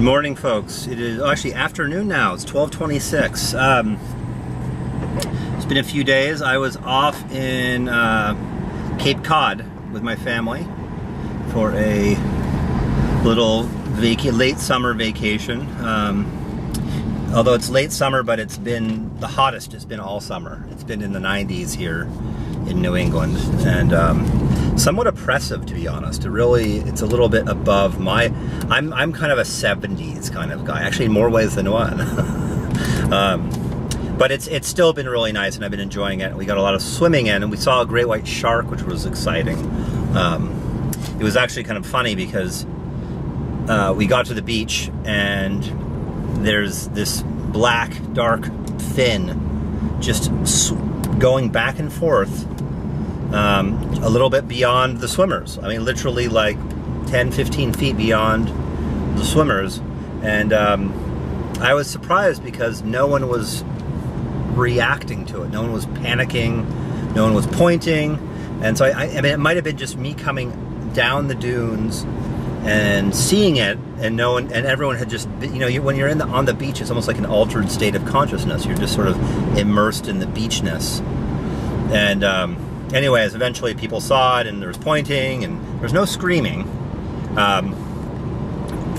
Good morning, folks. It is actually afternoon now. It's 12:26. It's been a few days. I was off in Cape Cod with my family for a little late summer vacation. Although it's late summer, but it's been the hottest. It's been all summer. It's been in the 90s here in New England, and somewhat oppressive, to be honest. It's a little bit above my. I'm kind of a 70s kind of guy, actually in more ways than one. But it's still been really nice, and I've been enjoying it. We got a lot of swimming in, and we saw a great white shark, which was exciting. It was actually kind of funny because we got to the beach, and there's this black, dark fin just going back and forth a little bit beyond the swimmers. I mean, literally like 10, 15 feet beyond the swimmers. And I was surprised because no one was reacting to it. No one was panicking. No one was pointing. And so, I mean, it might have been just me coming down the dunes and seeing it, and no one, and everyone had just, you know, when you're on the beach, it's almost like an altered state of consciousness. You're just sort of immersed in the beachness. And anyways, eventually people saw it, and there was pointing, and there was no screaming.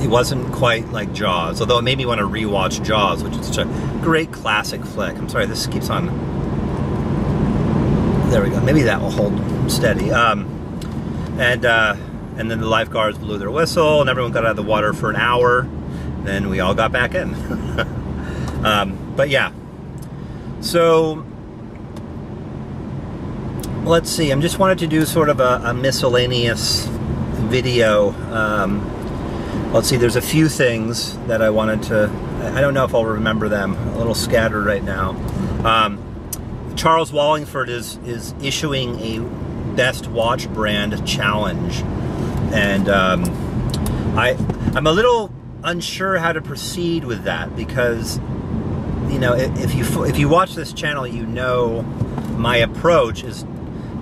It wasn't quite like Jaws, although it made me want to rewatch Jaws, which is such a great classic flick. I'm sorry, this keeps on. There we go. Maybe that will hold steady. And then the lifeguards blew their whistle, and everyone got out of the water for an hour. Then we all got back in. But yeah. So let's see. I just wanted to do sort of a miscellaneous video. Let's see. There's a few things that I wanted to. I don't know if I'll remember them. A little scattered right now. Charles Wallingford is issuing a best watch brand challenge. And I'm a little unsure how to proceed with that because, you know, if you watch this channel, you know my approach is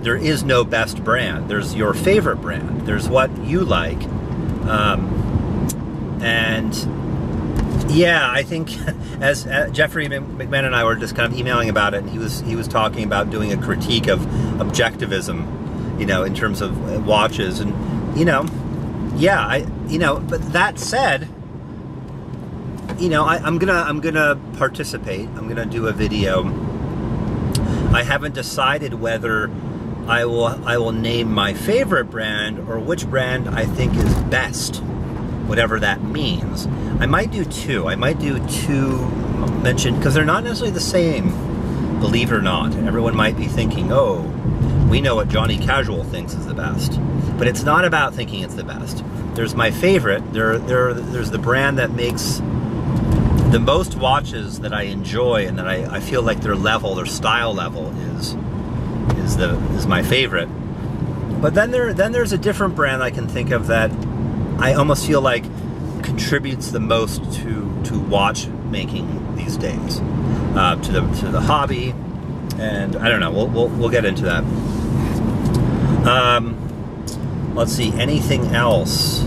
there is no best brand. There's your favorite brand. There's what you like. And yeah, I think as Jeffrey McMahon and I were just kind of emailing about it, and he was talking about doing a critique of objectivism, you know, in terms of watches. And you know, yeah, but that said, you know, I'm gonna participate. I'm gonna do a video. I haven't decided whether I will name my favorite brand or which brand I think is best, whatever that means. I might do two. I might do two mentioned because they're not necessarily the same. Believe it or not, everyone might be thinking, oh, we know what Johnny Casual thinks is the best. But it's not about thinking it's the best. There's my favorite. There's the brand that makes the most watches that I enjoy and that I feel like their style level is my favorite. But then there's a different brand I can think of that I almost feel like contributes the most to watch making these days, to the hobby. And I don't know. We'll get into that. Let's see, anything else?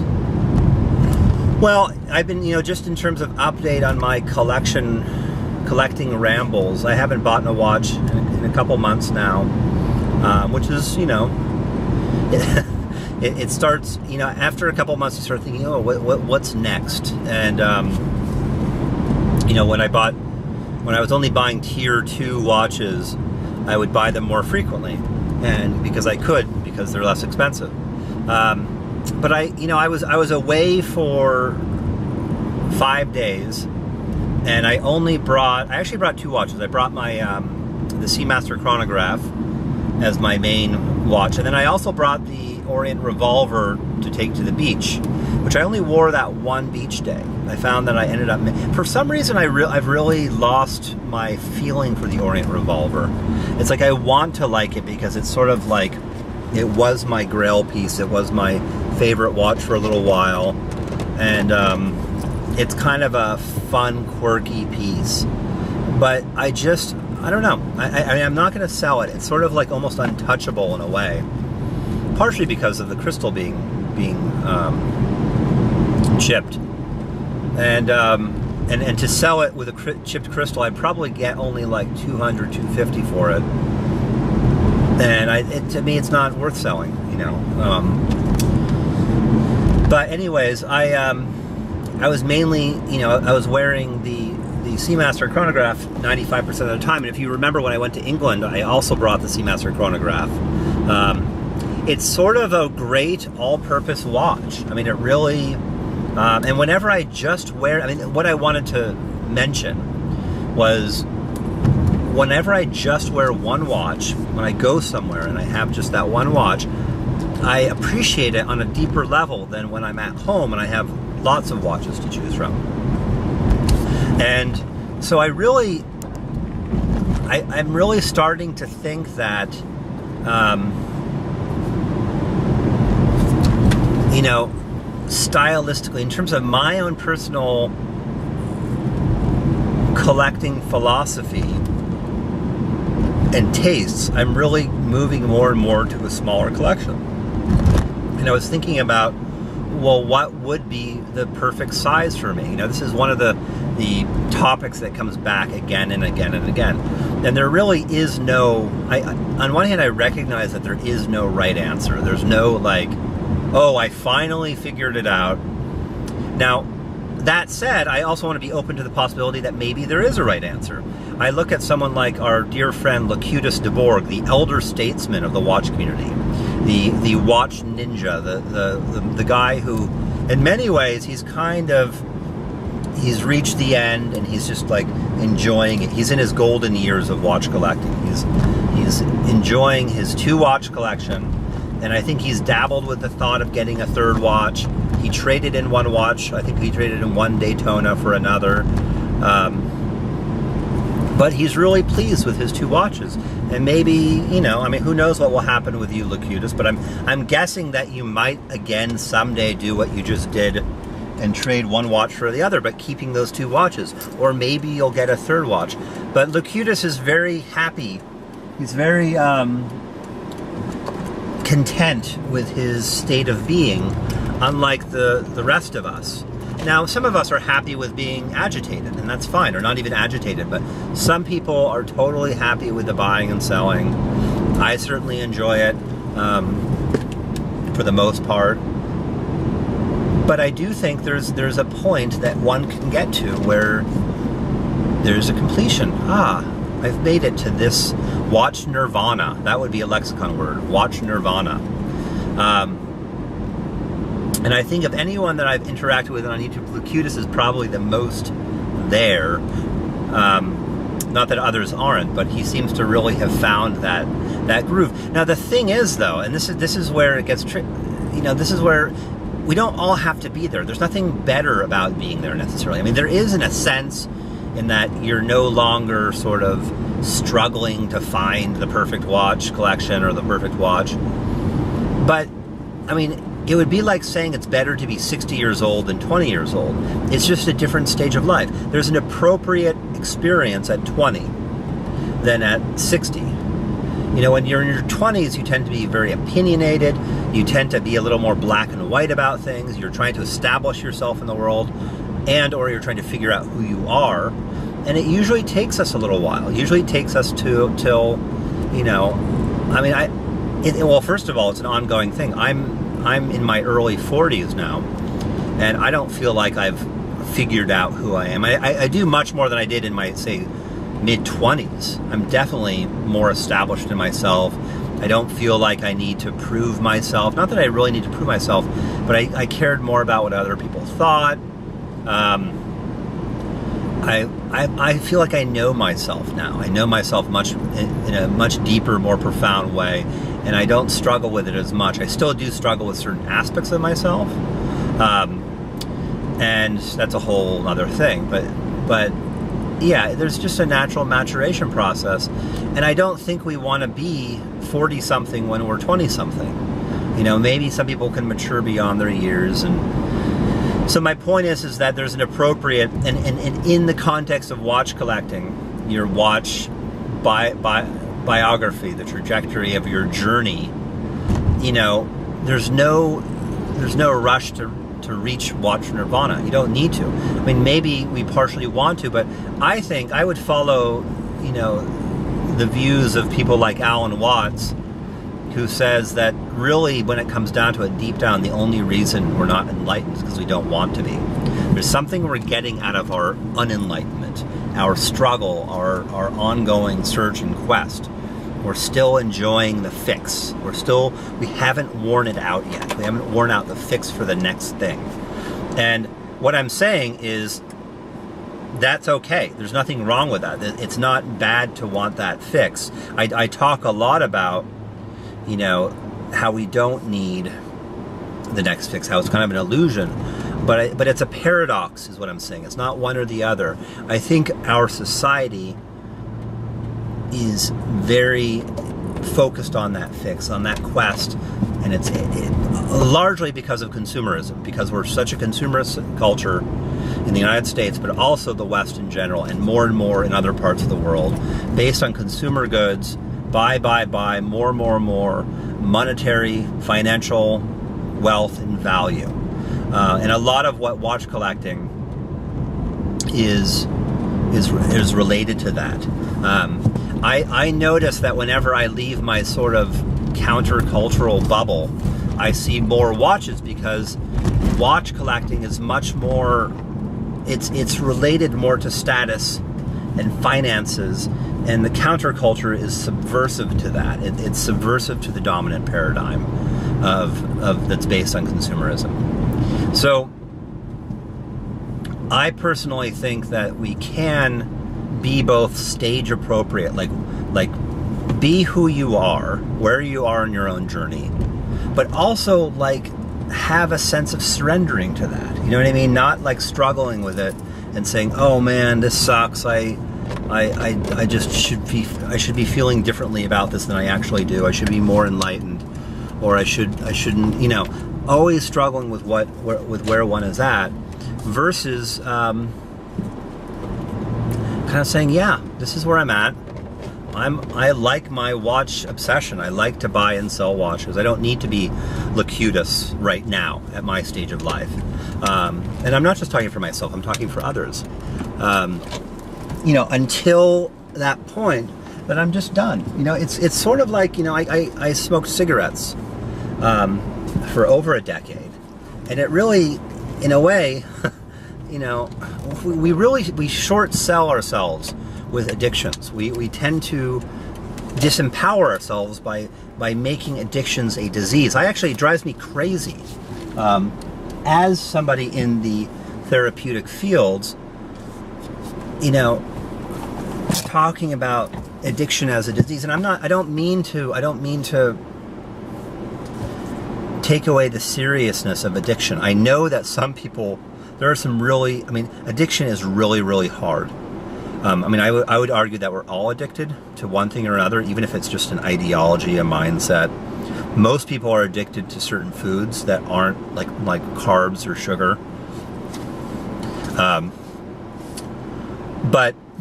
Well, I've been, you know, just in terms of update on my collecting rambles, I haven't bought a watch in a couple months now, which is, you know, it starts, you know, after a couple months you start thinking, oh, what's next? And, you know, when I was only buying tier 2 watches, I would buy them more frequently, and because they're less expensive. But I was away for 5 days, and I actually brought 2 watches. I brought my the Seamaster chronograph as my main watch, and then I also brought the Orient Revolver to take to the beach, which I only wore that one beach day. I found that I ended up, for some reason, I've really lost my feeling for the Orient Revolver. It's like I want to like it because it's sort of like it was my grail piece. It was my favorite watch for a little while, and it's kind of a fun, quirky piece. But I don't know. I mean, I'm not going to sell it. It's sort of like almost untouchable in a way, partially because of the crystal being chipped. And to sell it with a chipped crystal, I'd probably get only like $200, $250 for it. And to me, it's not worth selling, you know. But anyways, I was mainly, you know, I was wearing the Seamaster chronograph 95% of the time. And if you remember when I went to England, I also brought the Seamaster chronograph. It's sort of a great all-purpose watch. I mean, it really, and whenever I just wear, I mean, what I wanted to mention was whenever I just wear one watch, when I go somewhere and I have just that one watch, I appreciate it on a deeper level than when I'm at home and I have lots of watches to choose from. And so I'm really starting to think that, you know, stylistically, in terms of my own personal collecting philosophy and tastes, I'm really moving more and more to a smaller collection. And I was thinking about, well, what would be the perfect size for me? You know, this is one of the topics that comes back again and again and again. And there really is no, on one hand, I recognize that there is no right answer. There's no like, oh, I finally figured it out. Now, that said, I also want to be open to the possibility that maybe there is a right answer. I look at someone like our dear friend Locutus de Borg, the elder statesman of the watch community, the watch ninja, the guy who, in many ways, he's reached the end and he's just like enjoying it. He's in his golden years of watch collecting. He's enjoying his 2-watch collection, and I think he's dabbled with the thought of getting a 3rd watch. He traded in 1 watch. I think he traded in 1 Daytona for another. But he's really pleased with his 2 watches. And maybe, you know, I mean, who knows what will happen with you, Locutus, but I'm guessing that you might again someday do what you just did and trade 1 watch for the other, but keeping those 2 watches. Or maybe you'll get a 3rd watch. But Locutus is very happy. He's very content with his state of being, unlike the rest of us. Now, some of us are happy with being agitated, and that's fine, or not even agitated, but some people are totally happy with the buying and selling. I certainly enjoy it, for the most part. But I do think there's a point that one can get to where there's a completion. I've made it to this watch nirvana. That would be a lexicon word, watch nirvana. And I think of anyone that I've interacted with on YouTube, Locutus is probably the most there. Not that others aren't, but he seems to really have found that groove. Now the thing is, though, and this is where it gets tricky. You know, this is where we don't all have to be there. There's nothing better about being there necessarily. I mean, there is in a sense in that you're no longer sort of struggling to find the perfect watch collection or the perfect watch. But I mean, it would be like saying it's better to be 60 years old than 20 years old. It's just a different stage of life. There's an appropriate experience at 20 than at 60. You know, when you're in your 20s, you tend to be very opinionated. You tend to be a little more black and white about things. You're trying to establish yourself in the world, or you're trying to figure out who you are. And it usually takes us a little while. It usually takes us till, you know, I mean, well, first of all, it's an ongoing thing. I'm in my early 40s now, and I don't feel like I've figured out who I am. I do much more than I did in my, say, mid-20s. I'm definitely more established in myself. I don't feel like I need to prove myself. Not that I really need to prove myself, but I cared more about what other people thought. I feel like I know myself now. I know myself in a much deeper, more profound way, and I don't struggle with it as much. I still do struggle with certain aspects of myself, and that's a whole other thing. But yeah, there's just a natural maturation process, and I don't think we want to be 40-something when we're 20-something. You know, maybe some people can mature beyond their years, and so my point is that there's an appropriate, and in the context of watch collecting, your watch biography, the trajectory of your journey, you know, there's no rush to to watch nirvana. You don't need to. I mean, maybe we partially want to, but I think I would follow, the views of people like Alan Watts, who says that really, when it comes down to it, deep down, the only reason we're not enlightened is because we don't want to be. There's something we're getting out of our unenlightenment, our struggle, our ongoing search and quest. We're still enjoying the fix. We haven't worn it out yet. We haven't worn out the fix for the next thing. And what I'm saying is, that's okay. There's nothing wrong with that. It's not bad to want that fix. I talk a lot about, how we don't need the next fix, how it's kind of an illusion, but it's a paradox is what I'm saying. It's not one or the other. I think our society is very focused on that fix, on that quest, and it's largely because of consumerism, because we're such a consumerist culture in the United States, but also the West in general, and more in other parts of the world, based on consumer goods, buy, more, monetary, financial wealth and value. And a lot of what watch collecting is related to that. I notice that whenever I leave my sort of countercultural bubble, I see more watches, because watch collecting is much more, it's related more to status and finances, and the counterculture is subversive to that. It's subversive to the dominant paradigm of that's based on consumerism. So I personally think that we can be both stage appropriate, like be who you are, where you are in your own journey, but also like have a sense of surrendering to that. You know what I mean? Not like struggling with it and saying, "Oh man, this sucks. I just should be feeling differently about this than I actually do. I should be more enlightened, or I shouldn't." Always struggling with where one is at, versus kind of saying, "Yeah, this is where I'm at. I like my watch obsession. I like to buy and sell watches. I don't need to be locutus right now at my stage of life." And I'm not just talking for myself, I'm talking for others. Until that point, that I'm just done. It's sort of like, I smoked cigarettes for over a decade. And it really, in a way, we short sell ourselves with addictions. We tend to disempower ourselves by making addictions a disease. It drives me crazy. As somebody in the therapeutic fields, talking about addiction as a disease, and I don't mean to take away the seriousness of addiction. I know that some people, there are some addiction is really, really hard. I would argue that we're all addicted to one thing or another, even if it's just an ideology, a mindset. Most people are addicted to certain foods that aren't like carbs or sugar.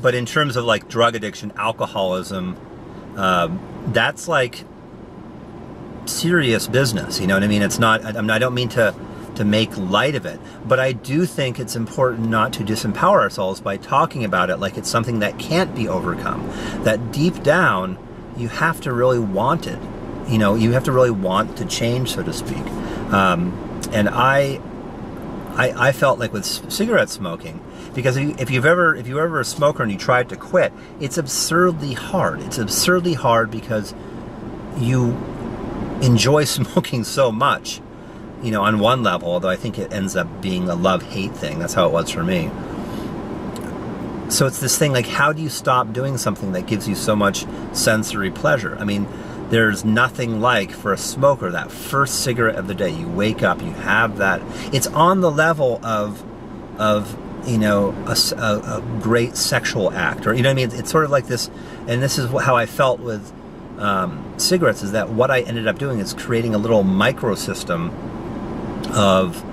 But in terms of like drug addiction, alcoholism, that's like serious business. You know what I mean? It's not. I don't mean to make light of it, but I do think it's important not to disempower ourselves by talking about it like it's something that can't be overcome. That deep down, you have to really want it. You have to really want to change, so to speak. And I felt like with cigarette smoking, because if you're ever a smoker and you tried to quit, it's absurdly hard. It's absurdly hard because you enjoy smoking so much, on one level, although I think it ends up being a love-hate thing. That's how it was for me. So it's this thing like, how do you stop doing something that gives you so much sensory pleasure? There's nothing like, for a smoker, that first cigarette of the day. You wake up, you have that. It's on the level of a great sexual act, or It's sort of like this, and this is how I felt with cigarettes. Is that what I ended up doing is creating a little microsystem of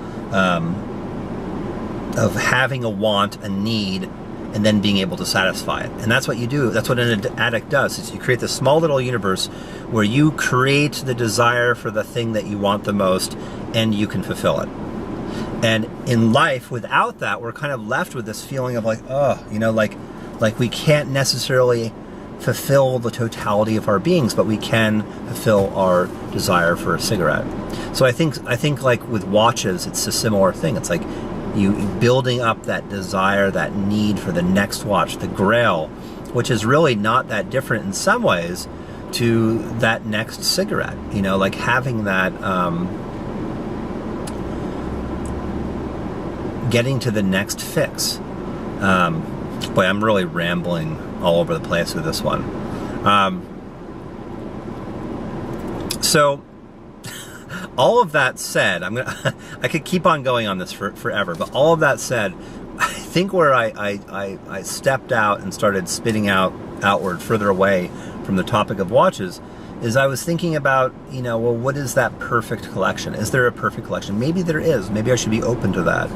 having a want, a need, and then being able to satisfy it. And that's what you do. That's what an addict does, is you create this small little universe where you create the desire for the thing that you want the most, and you can fulfill it. And in life, without that, we're kind of left with this feeling of like, oh, you know, like we can't necessarily fulfill the totality of our beings, but we can fulfill our desire for a cigarette. So I think like with watches, it's a similar thing. It's like you building up that desire, that need for the next watch, the grail, which is really not that different in some ways to that next cigarette. You know, like having that, getting to the next fix. Boy, I'm really rambling all over the place with this one. So all of that said, I could keep on going on this forever, but all of that said, I think where I stepped out and started spinning outward, further away from the topic of watches, is I was thinking about, you know, well, what is that perfect collection? Is there a perfect collection? Maybe there is. Maybe I should be open to that.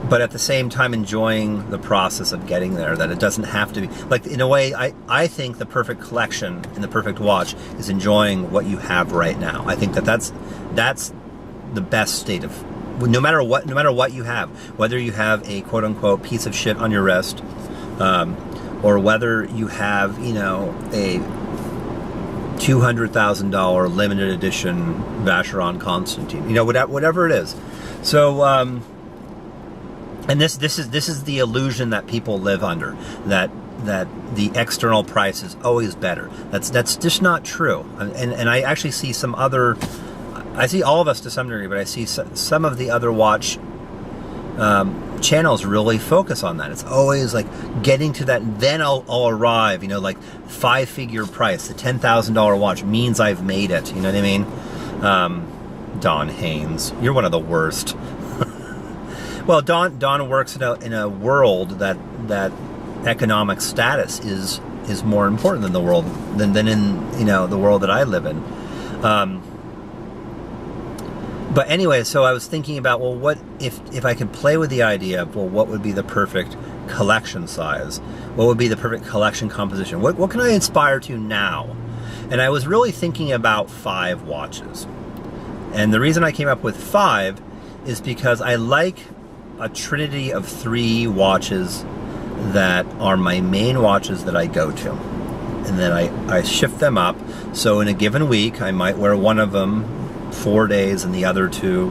But at the same time enjoying the process of getting there, that it doesn't have to be, like, in a way, I think the perfect collection and the perfect watch is enjoying what you have right now. I think that's the best state of, no matter what you have, whether you have a quote unquote piece of shit on your wrist, or whether you have, you know, a $200,000 limited edition Vacheron Constantine, you know, whatever it is. So, and this is the illusion that people live under, that the external price is always better. That's just not true. And I actually see some other, I see all of us to some degree, but I see some of the other watch channels really focus on that. It's always like getting to that, then I'll arrive, you know, like 5-figure price, the $10,000 watch means I've made it. You know what I mean? Don Haynes, you're one of the worst. Well, Don works in a world that economic status is more important than the world than in, you know, the world that I live in. But anyway, so I was thinking about, well, what if I could play with the idea of, well, what would be the perfect collection size? What would be the perfect collection composition? What can I aspire to now? And I was really thinking about 5 watches. And the reason I came up with 5 is because I like a trinity of 3 watches that are my main watches that I go to. And then I shift them up. So in a given week, I might wear one of them 4 days and the other 2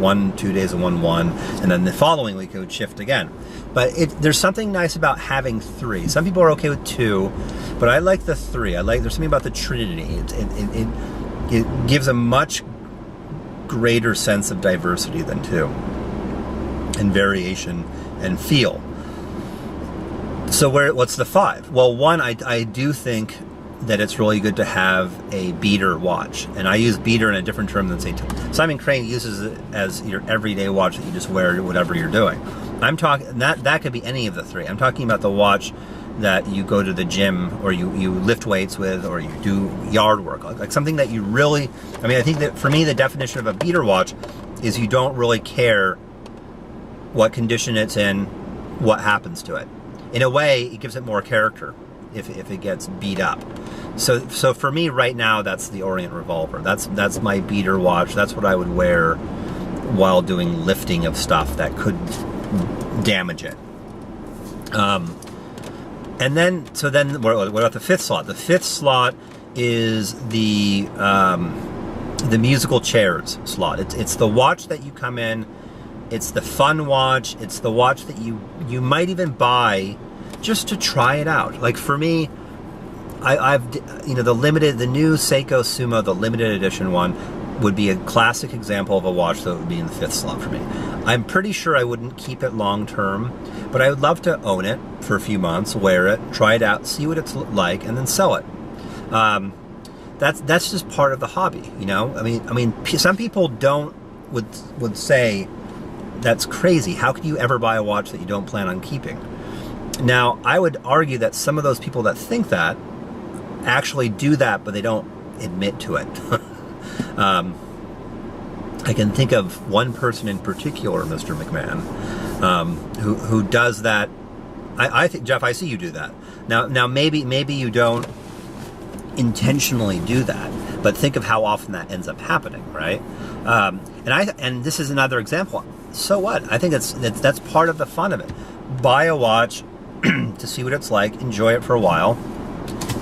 days and one. And then the following week it would shift again. But there's something nice about having 3. Some people are okay with 2, but I like the 3. There's something about the trinity. It gives a much greater sense of diversity than 2, and variation and feel. So what's the 5? Well, one, I do think that it's really good to have a beater watch, and I use beater in a different term than say Simon Crane uses it as your everyday watch that you just wear whatever you're doing. I'm talking that could be any of the 3. I'm talking about the watch that you go to the gym, or you lift weights with, or you do yard work, like something that you really, I mean, I think that for me the definition of a beater watch is you don't really care what condition it's in, what happens to it. In a way, it gives it more character if it gets beat up. So for me right now, that's the Orient Revolver. That's my beater watch. That's what I would wear while doing lifting of stuff that could damage it. And then what about the 5th slot? The 5th slot is the musical chairs slot. It's the watch that you come in. It's the fun watch. It's the watch that you might even buy just to try it out. Like for me, I've you know, the new Seiko Sumo, the limited edition one, would be a classic example of a watch that would be in the 5th slot for me. I'm pretty sure I wouldn't keep it long term, but I would love to own it for a few months, wear it, try it out, see what it's like, and then sell it. That's just part of the hobby, you know. I mean, some people would say that's crazy. How could you ever buy a watch that you don't plan on keeping? Now, I would argue that some of those people that think that actually do that, but they don't admit to it. I can think of one person in particular, Mr. McMahon, who does that. I think, Jeff, I see you do that. Now maybe you don't intentionally do that, but think of how often that ends up happening, right? And this is another example. so what? I think that's part of the fun of it. Buy a watch to see what it's like, enjoy it for a while.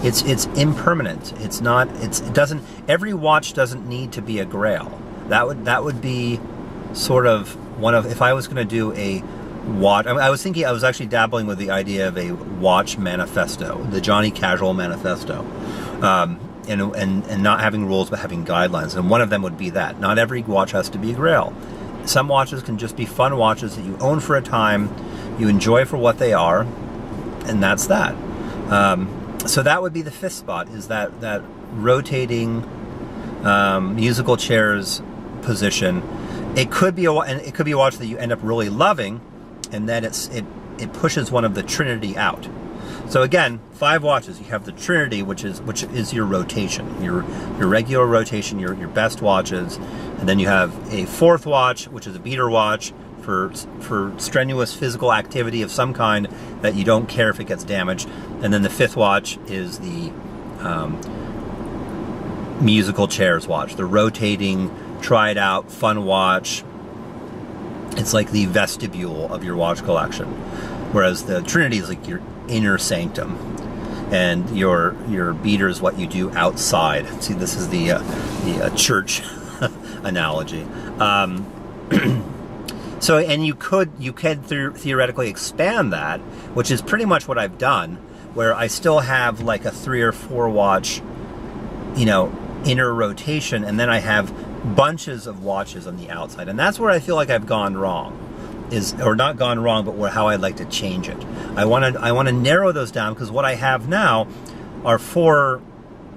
It's impermanent. It's not. It doesn't. Every watch doesn't need to be a Grail. That would be sort of one of. If I was going to do a watch, I was actually dabbling with the idea of a watch manifesto, the Johnny Casual manifesto, and not having rules but having guidelines. And one of them would be that not every watch has to be a Grail. Some watches can just be fun watches that you own for a time, you enjoy for what they are, and that's that. So that would be the fifth spot, is that rotating musical chairs position. It could be a watch that you end up really loving, and then it pushes one of the trinity out. So again, 5 watches. You have the trinity, which is your rotation, your regular rotation, your best watches, and then you have a 4th watch, which is a beater watch for strenuous physical activity of some kind that you don't care if it gets damaged, and then the 5th watch is the musical chairs watch, the rotating, try it out, fun watch. It's like the vestibule of your watch collection, whereas the trinity is like your inner sanctum, and your beater is what you do outside. See, this is the church analogy. So, and you could theoretically expand that, which is pretty much what I've done, where I still have like a 3 or 4 watch, inner rotation, and then I have bunches of watches on the outside, and that's where I feel like I've gone wrong. Or not gone wrong, but how I'd like to change it. I want to narrow those down, because what I have now are 4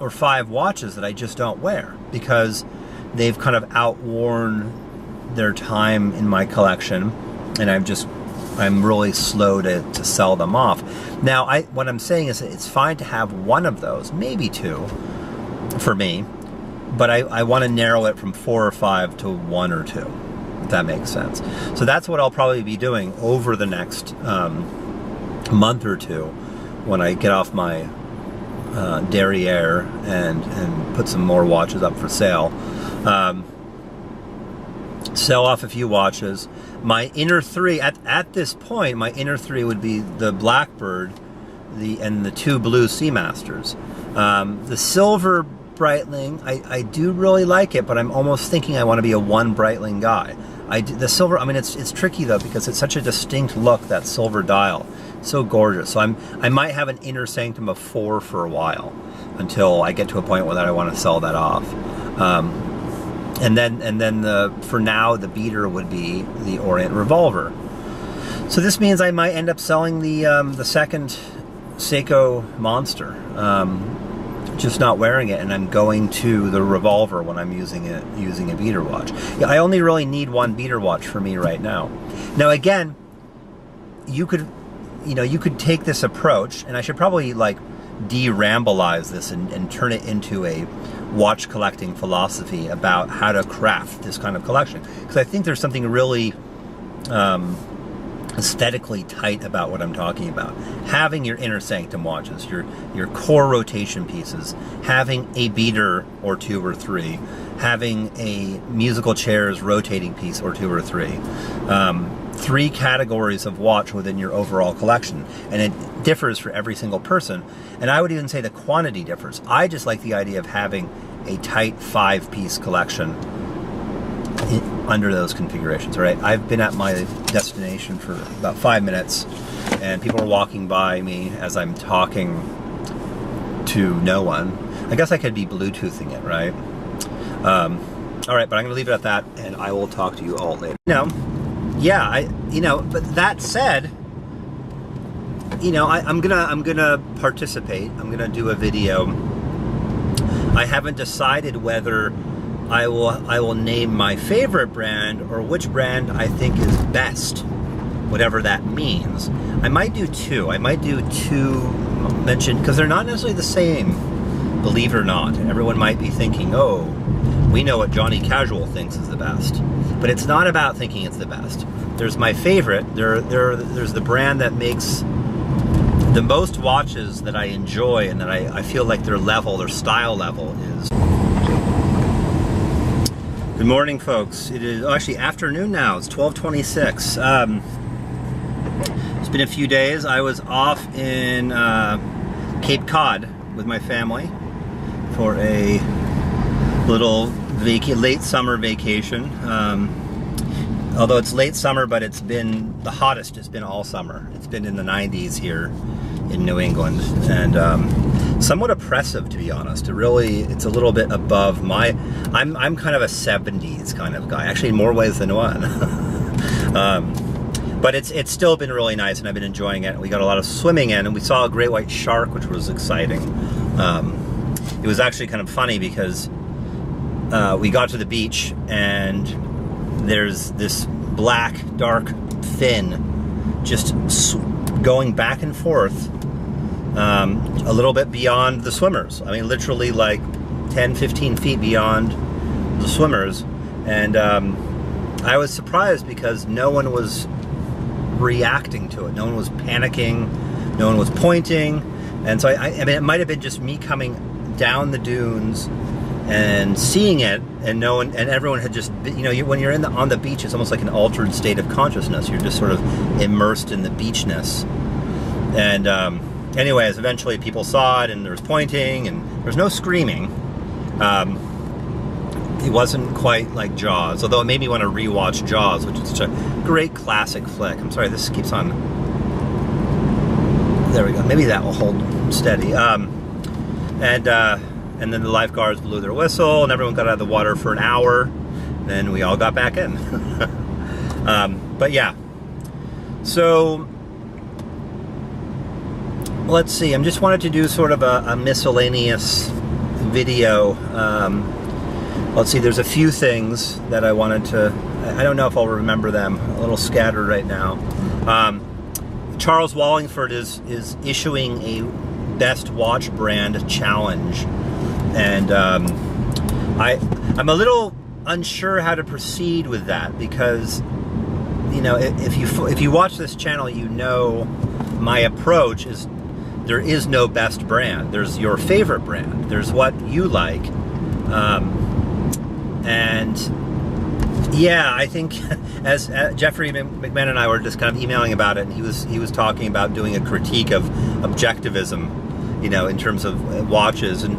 or 5 watches that I just don't wear because they've kind of outworn their time in my collection, and I'm really slow to sell them off. Now, what I'm saying is that it's fine to have one of those, maybe 2, for me, but I want to narrow it from 4 or 5 to 1 or 2. If that makes sense. So that's what I'll probably be doing over the next month or 2 when I get off my derriere and put some more watches up for sale. Sell off a few watches. My inner 3, at this point, my inner 3 would be the Blackbird and the 2 blue Seamasters. The silver Breitling, I do really like it, but I'm almost thinking I want to be a 1 Breitling guy. The silver, it's tricky though, because it's such a distinct look, that silver dial. So gorgeous. So I might have an inner sanctum of 4 for a while, until I get to a point where I want to sell that off. And then for now, the beater would be the Orient Revolver. So this means I might end up selling the second Seiko Monster. Just not wearing it, and I'm going to the Revolver when I'm using a beater watch. Yeah, I only really need 1 beater watch for me right now. Now again, you could take this approach, and I should probably like de-rambleize this and turn it into a watch collecting philosophy about how to craft this kind of collection, because I think there's something really aesthetically tight about what I'm talking about. Having your inner sanctum watches, your core rotation pieces, having a beater or 2 or 3, having a musical chairs rotating piece or 2 or 3. 3 categories of watch within your overall collection, and it differs for every single person. And I would even say the quantity differs. I just like the idea of having a tight 5-piece collection under those configurations, right? I've been at my destination for about 5 minutes, and people are walking by me as I'm talking to no one. I guess I could be Bluetoothing it, right? All right, but I'm going to leave it at that, and I will talk to you all later. But that said, I'm gonna participate. I'm gonna do a video. I haven't decided whether I will name my favorite brand or which brand I think is best, whatever that means. I might do 2. I might do 2 mentioned, because they're not necessarily the same, believe it or not. Everyone might be thinking, oh, we know what Johnny Casual thinks is the best. But it's not about thinking it's the best. There's my favorite. There's the brand that makes the most watches that I enjoy, and that I feel like their style level is Good morning, folks. It is actually afternoon now. It's 12:26. It's been a few days. I was off in Cape Cod with my family for a little late summer vacation. Although it's late summer, but it's been the hottest it's been all summer. It's been in the 90s here in New England, and somewhat oppressive, to be honest. It's a little bit above my. I'm kind of a 70s kind of guy, actually in more ways than one. But it's still been really nice, and I've been enjoying it. We got a lot of swimming in, and we saw a great white shark, which was exciting. It was actually kind of funny because we got to the beach, and there's this black, dark fin just going back and forth a little bit beyond the swimmers. I mean, literally like 10, 15 feet beyond the swimmers. And I was surprised because no one was reacting to it. No one was panicking. No one was pointing. And so I mean, it might have been just me coming down the dunes and seeing it, and no one, and everyone had just, you know, when you're on the beach, it's almost like an altered state of consciousness. You're just sort of immersed in the beachness. And anyways, eventually people saw it, and there was pointing, and there was no screaming. It wasn't quite like Jaws, although it made me want to rewatch Jaws, which is such a great classic flick. I'm sorry, this keeps on. There we go. Maybe that will hold steady. And then the lifeguards blew their whistle, and everyone got out of the water for an hour. Then we all got back in. But yeah. So let's see. I just wanted to do sort of a miscellaneous video. Let's see. There's a few things that I wanted to. I don't know if I'll remember them. A little scattered right now. Charles Wallingford is issuing a Best Watch Brand challenge. And I'm a little unsure how to proceed with that, because, you know, if you watch this channel, you know my approach is there is no best brand. There's your favorite brand. There's what you like. And yeah, I think as Jeffrey McMahon and I were just kind of emailing about it, and he was talking about doing a critique of objectivism, you know, in terms of watches. And